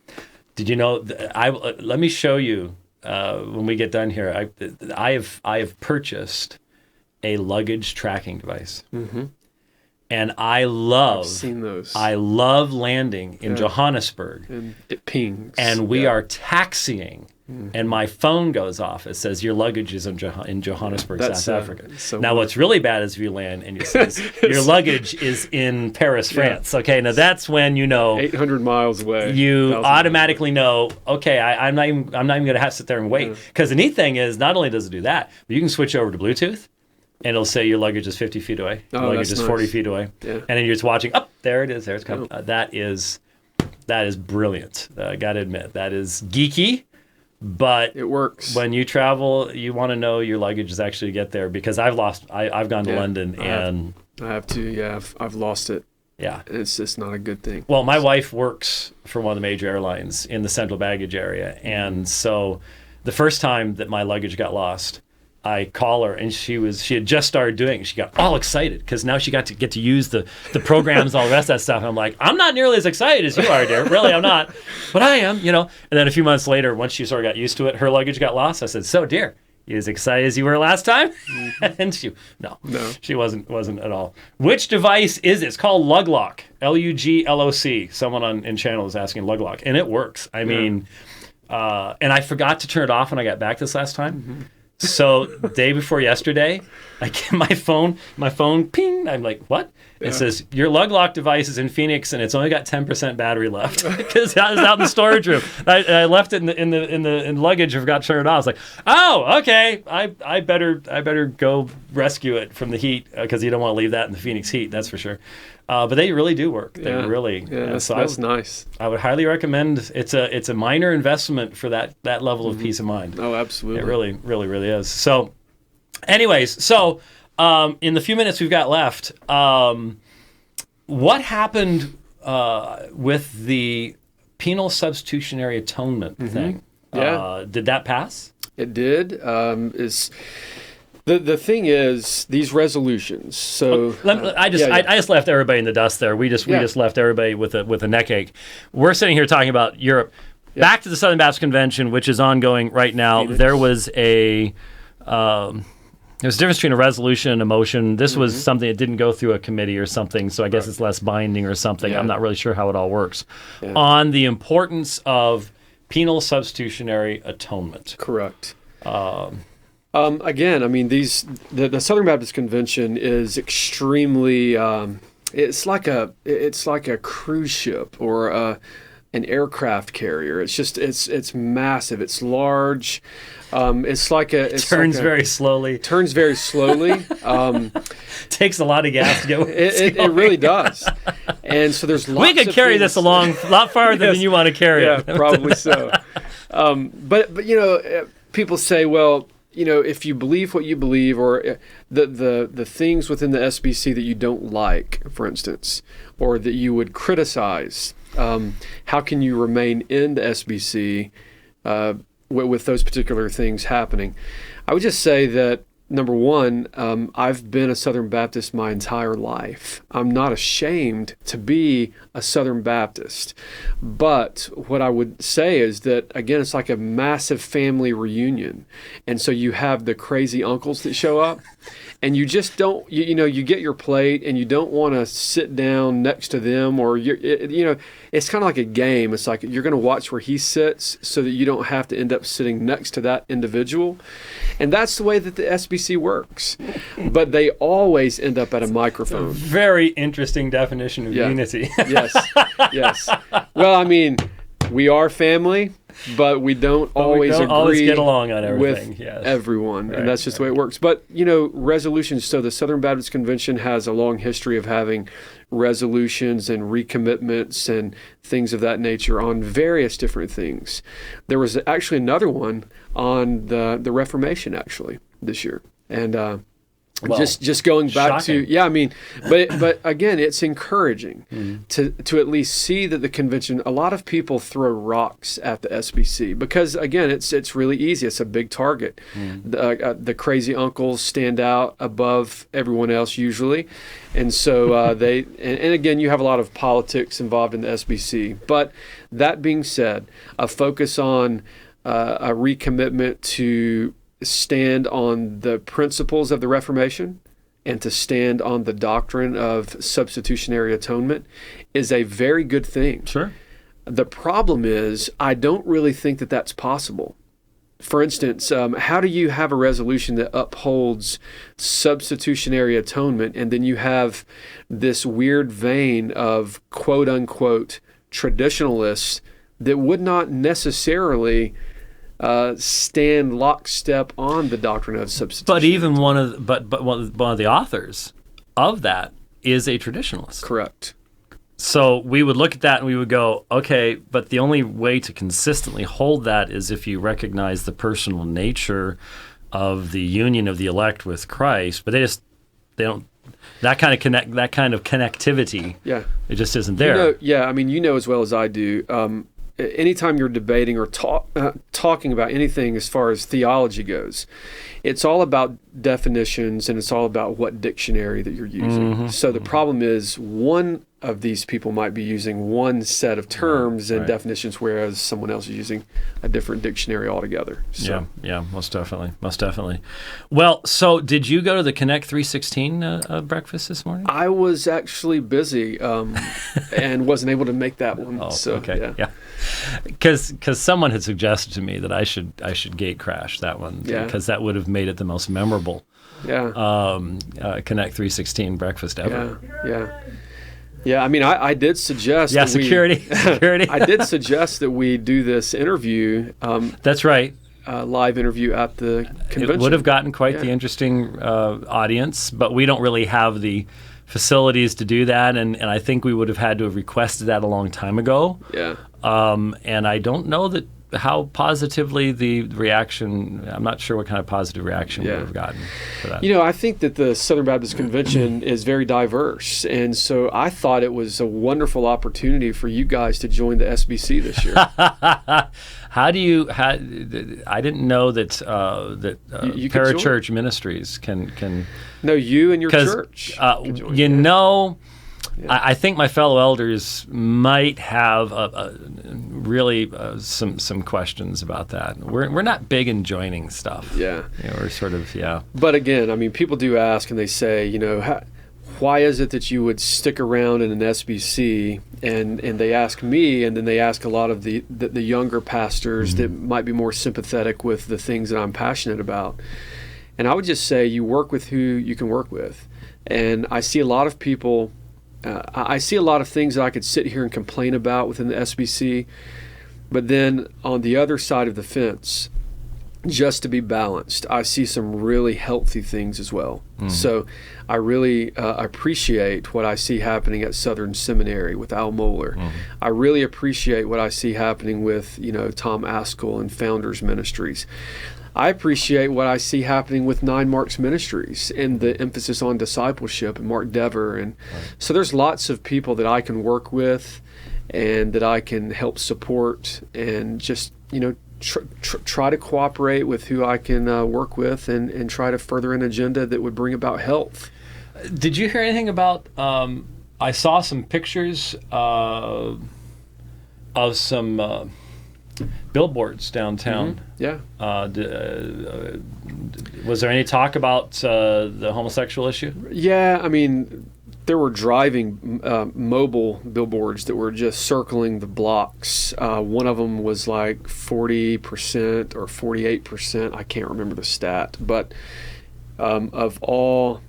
Did you know? Let me show you when we get done here. I have purchased a luggage tracking device. Mm-hmm. And I've seen those. I love landing in Johannesburg. And it pings. And we are taxiing, and my phone goes off. It says, your luggage is in Johannesburg, South Africa. So now, what's really bad is if you land and it says, your luggage is in Paris, France. Okay, now that's when 800 miles away. You automatically know, okay, I'm not even going to have to sit there and wait. Because the neat thing is, not only does it do that, but you can switch over to Bluetooth. And it'll say your luggage is 50 feet away. Your luggage is 40 feet away. Yeah. And then you're just watching, there it is. There it's coming. That is brilliant. I got to admit. That is geeky, but it works. When you travel, you want to know your luggage is actually get there, because I've gone to London and... I have too, yeah. I've lost it. Yeah. It's just not a good thing. Well, my wife works for one of the major airlines in the central baggage area. And so the first time that my luggage got lost, I call her, and she had just started doing it. She got all excited because now she got to get to use the programs, all the rest of that stuff. And I'm like, I'm not nearly as excited as you are, dear. Really, I'm not. But I am, And then a few months later, once she sort of got used to it, her luggage got lost. I said, so, dear, you as excited as you were last time? And she wasn't at all. Which device is it? It's called Luglock, Lugloc. Someone in channel is asking Luglock, and it works. I mean, and I forgot to turn it off when I got back this last time. Mm-hmm. So day before yesterday, I get my phone, ping. I'm like, what? It says, your Luglock device is in Phoenix, and it's only got 10% battery left because I was out in the storage room. I left it in the luggage and forgot to turn it off. I was like, oh, okay. I better go rescue it from the heat, because you don't want to leave that in the Phoenix heat. That's for sure. But they really do work. They really. Yeah, that's nice. I would highly recommend. It's a minor investment for that level of peace of mind. Oh, absolutely. It really, really, really is. So, anyways, in the few minutes we've got left, what happened with the penal substitutionary atonement thing? Yeah. Did that pass? It did. The thing is, these resolutions. So I just left everybody in the dust there. We just left everybody with a neck ache. We're sitting here talking about Europe. Yeah. Back to the Southern Baptist Convention, which is ongoing right now. Phoenix. There was a difference between a resolution and a motion. This was something that didn't go through a committee or something, so I guess it's less binding or something. Yeah. I'm not really sure how it all works. Yeah. On the importance of penal substitutionary atonement. Correct. Again, I mean, the Southern Baptist Convention is extremely. It's like a cruise ship or an aircraft carrier. It's massive. It's large. It's like a. Turns very slowly. Turns very slowly. Takes a lot of gas to go. It really does. And so there's lots. We could carry this along a lot farther than you want to carry it. Yeah, probably so. But people say, well, if you believe what you believe, or the things within the SBC that you don't like, for instance, or that you would criticize, how can you remain in the SBC with those particular things happening? I would just say that, number one, I've been a Southern Baptist my entire life. I'm not ashamed to be a Southern Baptist. But what I would say is that, again, it's like a massive family reunion. And so you have the crazy uncles that show up, and you just don't, you get your plate and you don't want to sit down next to them, or, it's kind of like a game. It's like you're going to watch where he sits so that you don't have to end up sitting next to that individual. And that's the way that the SBC works. But they always end up at a microphone. Very interesting definition of unity. Yes. Well, I mean, we are family, but we don't always get along on everything with everyone. Right, and that's just the way it works. But, resolutions. So the Southern Baptist Convention has a long history of having resolutions and recommitments and things of that nature on various different things. There was actually another one on the Reformation, actually, this year. And Well, just going back shocking. to, yeah, I mean, but again, it's encouraging to at least see that the convention, a lot of people throw rocks at the SBC because, again, it's really easy. It's a big target. The crazy uncles stand out above everyone else usually. And so and again, you have a lot of politics involved in the SBC. But that being said, a focus on a recommitment to stand on the principles of the Reformation and to stand on the doctrine of substitutionary atonement is a very good thing. Sure. The problem is, I don't really think that that's possible. For instance, how do you have a resolution that upholds substitutionary atonement and then you have this weird vein of quote-unquote traditionalists that would not necessarily stand lockstep on the doctrine of substitution? But even one of the authors of that is a traditionalist. Correct. So we would look at that and we would go, okay, but the only way to consistently hold that is if you recognize the personal nature of the union of the elect with Christ. But they don't that kind of connectivity. Yeah, it just isn't there. I mean, you know as well as I do. Anytime you're debating or talking about anything as far as theology goes, it's all about definitions and it's all about what dictionary that you're using. So the problem is one of these people might be using one set of terms and definitions, whereas someone else is using a different dictionary altogether. So. Yeah, most definitely. Well, so did you go to the Connect 316 breakfast this morning? I was actually busy and wasn't able to make that one. Oh, so, okay. Yeah. Because someone had suggested to me that I should gate crash that one because that would have made it the most memorable Connect 316 breakfast ever. Yeah, I mean, I did suggest security. I did suggest that we do this interview. That's right. Live interview at the convention. It would have gotten quite the interesting audience, but we don't really have the facilities to do that, and I think we would have had to have requested that a long time ago. Yeah. And I don't know how positively the reaction, I'm not sure what kind of positive reaction we would have gotten for that. I think that the Southern Baptist Convention is very diverse, and so I thought it was a wonderful opportunity for you guys to join the SBC this year. I didn't know that you parachurch ministries can. No, you and your church. I think my fellow elders might have really some questions about that. We're not big in joining stuff. Yeah. We're sort of, But again, I mean, people do ask and they say, why is it that you would stick around in an SBC? And they ask me, and then they ask a lot of the younger pastors that might be more sympathetic with the things that I'm passionate about. And I would just say you work with who you can work with. And I see a lot of people... I see a lot of things that I could sit here and complain about within the SBC, but then on the other side of the fence, just to be balanced, I see some really healthy things as well. So I really appreciate what I see happening at Southern Seminary with Al Mohler. I really appreciate what I see happening with Tom Askell and Founders Ministries. I appreciate what I see happening with Nine Marks Ministries and the emphasis on discipleship and Mark Dever. And so there's lots of people that I can work with and that I can help support and just, try to cooperate with who I can work with and try to further an agenda that would bring about health. Did you hear anything about, I saw some pictures of some... billboards downtown. Yeah. Was there any talk about the homosexual issue? Yeah, I mean, there were driving mobile billboards that were just circling the blocks. One of them was like 40% or 48%. I can't remember the stat, but of all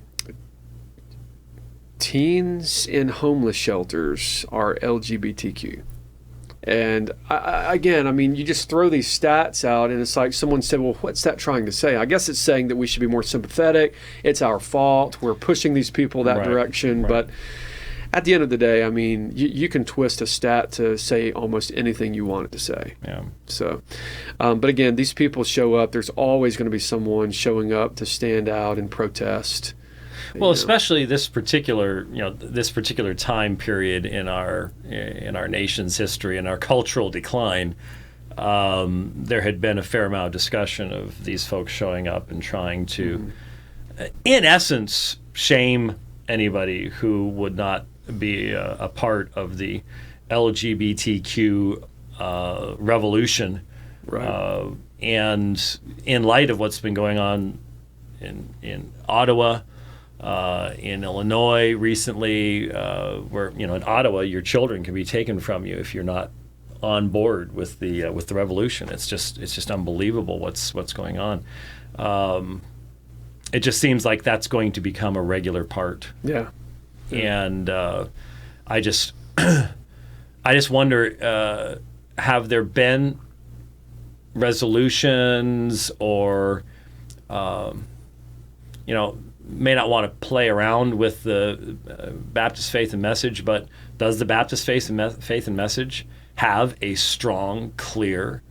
teens in homeless shelters are LGBTQ. And again, I mean, you just throw these stats out and it's like someone said, well, what's that trying to say? I guess it's saying that we should be more sympathetic. It's our fault. We're pushing these people that direction. Right. But at the end of the day, I mean, you can twist a stat to say almost anything you want it to say. Yeah. So, but again, these people show up. There's always going to be someone showing up to stand out and protest. Well, especially this particular time period in our nation's history and our cultural decline. There had been a fair amount of discussion of these folks showing up and trying to, in essence, shame anybody who would not be a part of the LGBTQ revolution. Right. And in light of what's been going on in Ottawa, in Illinois recently, where in Ottawa your children can be taken from you if you're not on board with the revolution. It's just unbelievable what's going on. It just seems like that's going to become a regular part. Yeah. And I just wonder, have there been resolutions or may not want to play around with the Baptist Faith and Message, but does the Baptist Faith and Message have a strong, clear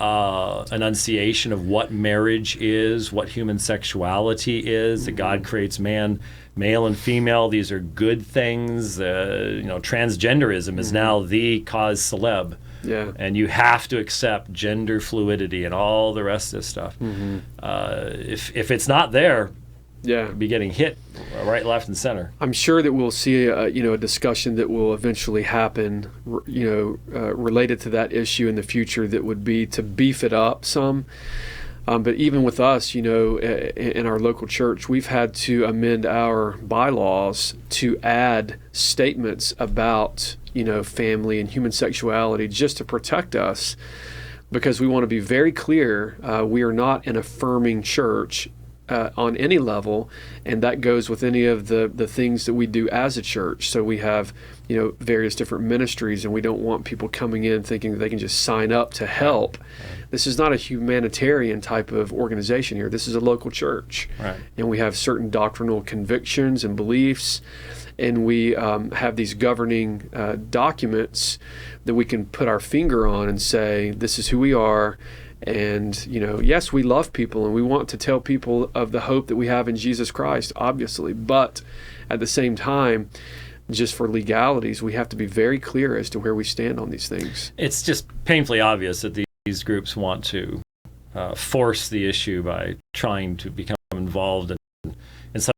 enunciation of what marriage is, what human sexuality is, that God creates man, male and female, these are good things. Transgenderism is now the cause celeb. Yeah. And you have to accept gender fluidity and all the rest of this stuff. If it's not there, yeah, be getting hit right, left, and center. I'm sure that we'll see a discussion that will eventually happen, related to that issue in the future, that would be to beef it up some. But even with us, in our local church, we've had to amend our bylaws to add statements about family and human sexuality just to protect us, because we want to be very clear. We are not an affirming church on any level, and that goes with any of the things that we do as a church. So we have various different ministries, and we don't want people coming in thinking that they can just sign up to help. This is not a humanitarian type of organization here. This is a local church, right. And we have certain doctrinal convictions and beliefs, and we have these governing documents that we can put our finger on and say, this is who we are. And, yes, we love people and we want to tell people of the hope that we have in Jesus Christ, obviously. But at the same time, just for legalities, we have to be very clear as to where we stand on these things. It's just painfully obvious that these groups want to force the issue by trying to become involved in some.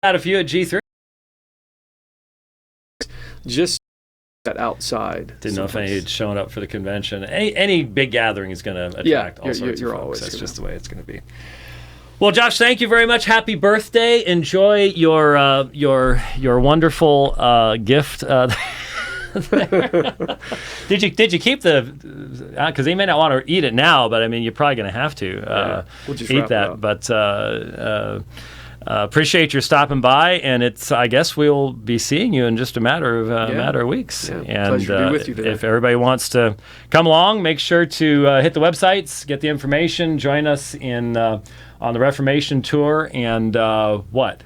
Had a few at G3. Just that outside. Didn't know if any had shown up for the convention. Any big gathering is going to attract all sorts of folks. That's just the way it's going to be. Well, Josh, thank you very much. Happy birthday. Enjoy your wonderful gift. Did you keep the? Because they may not want to eat it now, but I mean, you're probably going to have to we'll just eat that. But. Appreciate your stopping by, and I guess we'll be seeing you in just a matter of weeks. Yeah, and pleasure to be with you today. If everybody wants to come along, make sure to hit the websites, get the information, join us on the Reformation tour, and what?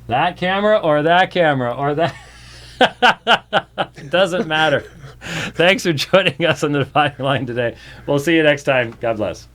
That camera or that camera or that. Doesn't matter. Thanks for joining us on the Dividing Line today. We'll see you next time. God bless.